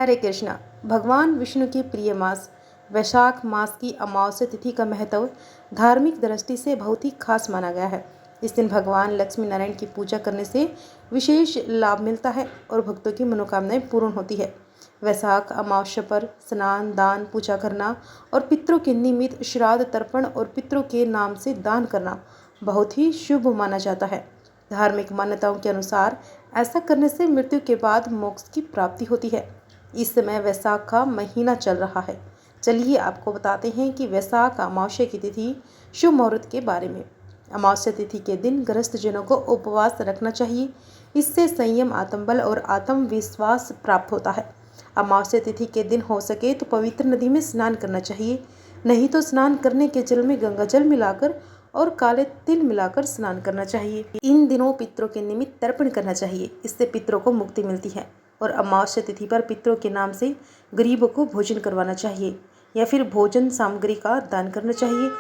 हरे कृष्णा। भगवान विष्णु के प्रिय मास वैशाख मास की अमावस्या तिथि का महत्व धार्मिक दृष्टि से बहुत ही खास माना गया है। इस दिन भगवान लक्ष्मी नारायण की पूजा करने से विशेष लाभ मिलता है और भक्तों की मनोकामनाएं पूर्ण होती है। वैशाख अमावस्या पर स्नान, दान, पूजा करना और पितरों के निमित्त श्राद्ध, तर्पण और पितरों के नाम से दान करना बहुत ही शुभ माना जाता है। धार्मिक मान्यताओं के अनुसार ऐसा करने से मृत्यु के बाद मोक्ष की प्राप्ति होती है। इस समय वैशाख का महीना चल रहा है। चलिए आपको बताते हैं कि वैशाख अमावस्या की तिथि शुभ मुहूर्त के बारे में। अमावस्या तिथि के दिन गृहस्थ जनों को उपवास रखना चाहिए। इससे संयम, आत्मबल और आत्मविश्वास प्राप्त होता है। अमावस्या तिथि के दिन हो सके तो पवित्र नदी में स्नान करना चाहिए, नहीं तो स्नान करने के जल में गंगा जल मिलाकर और काले तिल मिलाकर स्नान करना चाहिए। इन दिनों पितरों के निमित्त तर्पण करना चाहिए, इससे पितरों को मुक्ति मिलती है। और अमावस्या तिथि पर पितरों के नाम से गरीबों को भोजन करवाना चाहिए या फिर भोजन सामग्री का दान करना चाहिए।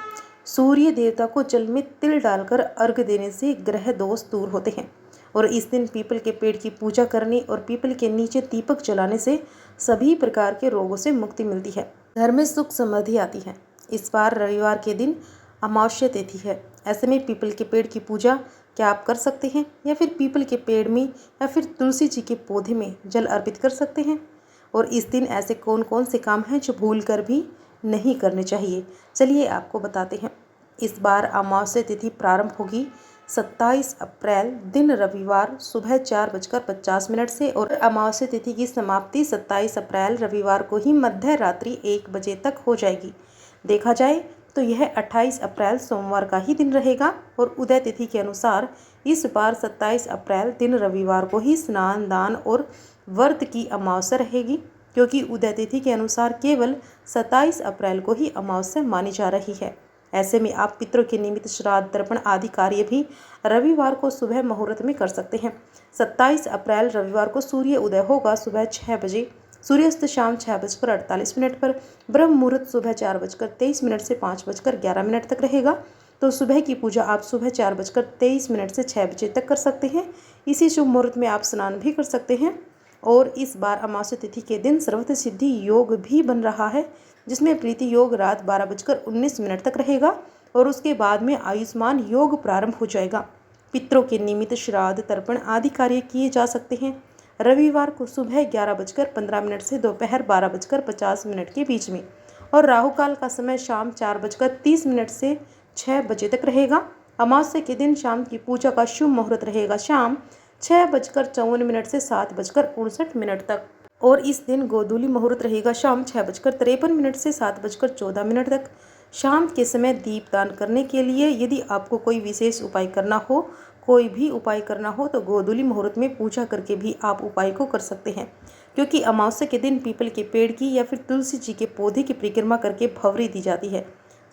सूर्य देवता को जल में तिल डालकर अर्घ्य देने से ग्रह दोष दूर होते हैं। और इस दिन पीपल के पेड़ की पूजा करने और पीपल के नीचे दीपक जलाने से सभी प्रकार के रोगों से मुक्ति मिलती है। घर में सुख समृद्धि आती है। इस बार रविवार के दिन अमावस्या तिथि है। ऐसे में पीपल के पेड़ की पूजा क्या आप कर सकते हैं या फिर पीपल के पेड़ में या फिर तुलसी जी के पौधे में जल अर्पित कर सकते हैं। और इस दिन ऐसे कौन कौन से काम हैं जो भूल कर भी नहीं करने चाहिए, चलिए आपको बताते हैं। इस बार अमावस्या तिथि प्रारंभ होगी 27 अप्रैल दिन रविवार सुबह 4:50 से और अमावस्या तिथि की समाप्ति 27 अप्रैल रविवार को ही मध्य रात्रि 1 बजे तक हो जाएगी। देखा जाए तो यह 28 अप्रैल सोमवार का ही दिन रहेगा। और उदय तिथि के अनुसार इस बार 27 अप्रैल दिन रविवार को ही स्नान, दान और व्रत की अमावस्या रहेगी, क्योंकि उदय तिथि के अनुसार केवल 27 अप्रैल को ही अमावस्या मानी जा रही है। ऐसे में आप पितरों के निमित्त श्राद्ध, तर्पण आदि कार्य भी रविवार को सुबह मुहूर्त में कर सकते हैं। 27 अप्रैल रविवार को सूर्य उदय होगा सुबह 6 बजे, सूर्यास्त शाम 6:48 पर, ब्रह्म मुहूर्त सुबह 4:23 से 5:11 तक रहेगा। तो सुबह की पूजा आप सुबह 4:23 से 6 बजे तक कर सकते हैं। इसी शुभ मुहूर्त में आप स्नान भी कर सकते हैं। और इस बार अमावस्या तिथि के दिन सर्वत्र सिद्धि योग भी बन रहा है, जिसमें प्रीति योग रात 12:19 तक रहेगा और उसके बाद में आयुष्मान योग प्रारंभ हो जाएगा। पितरों के निमित्त श्राद्ध, तर्पण आदि कार्य किए जा सकते हैं रविवार को सुबह 11:15 से दोपहर 12:50 के बीच में। और राहु काल का समय शाम 4:30 से 6 बजे तक रहेगा। अमावस्या के दिन शाम की पूजा का शुभ मुहूर्त रहेगा शाम 6:54 से 7:59 तक। और इस दिन गोधूली मुहूर्त रहेगा शाम 6:53 से 7:14 तक। शाम के समय दीपदान करने के लिए यदि आपको कोई विशेष उपाय करना हो, कोई भी उपाय करना हो तो गोधूली मुहूर्त में पूजा करके भी आप उपाय को कर सकते हैं, क्योंकि अमावस्या के दिन पीपल के पेड़ की या फिर तुलसी जी के पौधे की परिक्रमा करके भंवरी दी जाती है।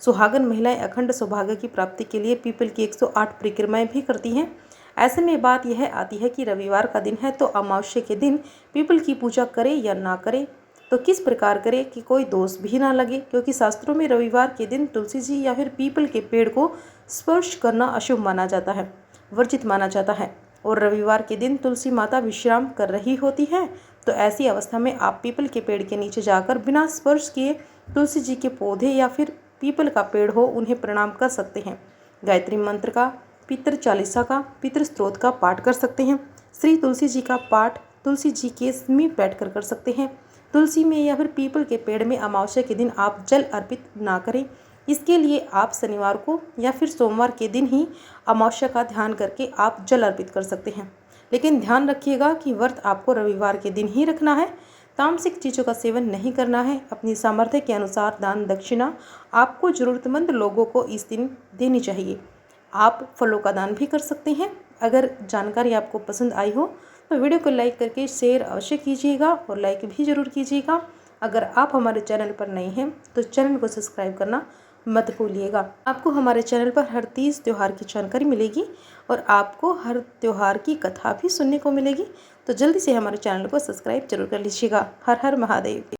सुहागन महिलाएं अखंड सौभाग्य की प्राप्ति के लिए पीपल की 108 परिक्रमाएं भी करती हैं। ऐसे में बात यह आती है कि रविवार का दिन है तो अमावस्या के दिन पीपल की पूजा करें या ना करें, तो किस प्रकार करें कि कोई दोष भी ना लगे, क्योंकि शास्त्रों में रविवार के दिन तुलसी जी या फिर पीपल के पेड़ को स्पर्श करना अशुभ माना जाता है, वर्जित माना जाता है। और रविवार के दिन तुलसी माता विश्राम कर रही होती है, तो ऐसी अवस्था में आप पीपल के पेड़ के नीचे जाकर बिना स्पर्श किए तुलसी जी के पौधे या फिर पीपल का पेड़ हो उन्हें प्रणाम कर सकते हैं। गायत्री मंत्र का, पितृ चालीसा का, पितृ स्त्रोत का पाठ कर सकते हैं। श्री तुलसी जी का पाठ तुलसी जी के समीप बैठकर कर सकते हैं। तुलसी में या फिर पीपल के पेड़ में अमावस्या के दिन आप जल अर्पित ना करें। इसके लिए आप शनिवार को या फिर सोमवार के दिन ही अमावस्या का ध्यान करके आप जल अर्पित कर सकते हैं। लेकिन ध्यान रखिएगा कि व्रत आपको रविवार के दिन ही रखना है। तामसिक चीज़ों का सेवन नहीं करना है। अपनी सामर्थ्य के अनुसार दान दक्षिणा आपको ज़रूरतमंद लोगों को इस दिन देनी चाहिए। आप फलों का दान भी कर सकते हैं। अगर जानकारी आपको पसंद आई हो तो वीडियो को लाइक करके शेयर अवश्य कीजिएगा और लाइक भी ज़रूर कीजिएगा। अगर आप हमारे चैनल पर नए हैं तो चैनल को सब्सक्राइब करना मत भूलिएगा। आपको हमारे चैनल पर हर तीज त्यौहार की जानकारी मिलेगी और आपको हर त्यौहार की कथा भी सुनने को मिलेगी। तो जल्दी से हमारे चैनल को सब्सक्राइब जरूर कर लीजिएगा। हर हर महादेव।